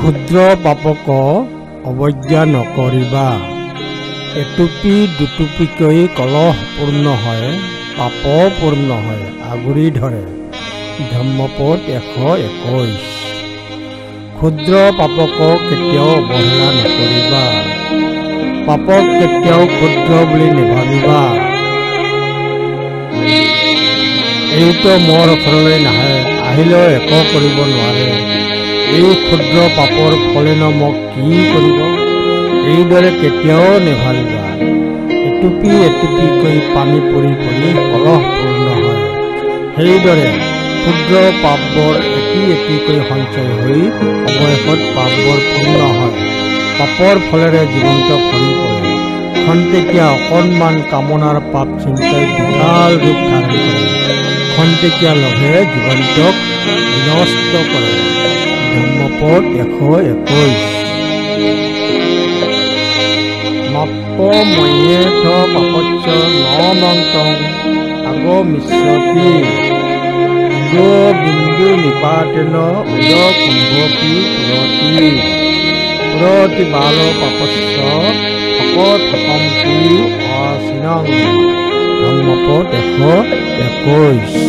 ক্ষুদ্ৰ পাপক অৱজ্ঞা নকৰিবা। এটুপি দুটুপিকৈ কলহ পূৰ্ণ হয়, পাপ পূৰ্ণ হয় আগুৰি ধৰে। ধম্মপদ 121। ক্ষুদ্ৰ পাপক কেতিয়াও অৱহেলা নকৰিবা। পাপক কেতিয়াও ক্ষুদ্ৰ বুলি নেভাবিবা। এইটো মোৰ ওচৰলৈ নাহে, আহিলেও একো কৰিব নোৱাৰে। এই ক্ষুদ্ৰ পাপৰ ফলেনো মোক কি কৰিব? এইদৰে কেতিয়াও নেভাবিবা। এটুপি এটুপিকৈ পানী পৰি পৰি কলহ পূৰ্ণ হয়। সেইদৰে ক্ষুদ্ৰ পাপবোৰ এটি এটিকৈ সঞ্চয় হৈ অৱশেষত পাপবোৰ পূৰ্ণ হয়। পাপৰ ফলেৰে জীৱনটো ভৰি পৰে। খন্তেকীয়া অকণমান কামনাৰ পাপ চিন্তাই বিশাল ৰূপ ধাৰণ কৰে। খন্তেকীয়া লোভে জীৱনটোক বিনষ্ট কৰে। ধম্মপদ 121। মাপ্পময়েথ পাপস্য ন মংতং আগমিষ্যতি উদো বিন্দু নিপাতেন উদ কুম্ভপি পুরতি বাল পাপস্য অকথকম্পি অচিনং। ধম্মপদ 121।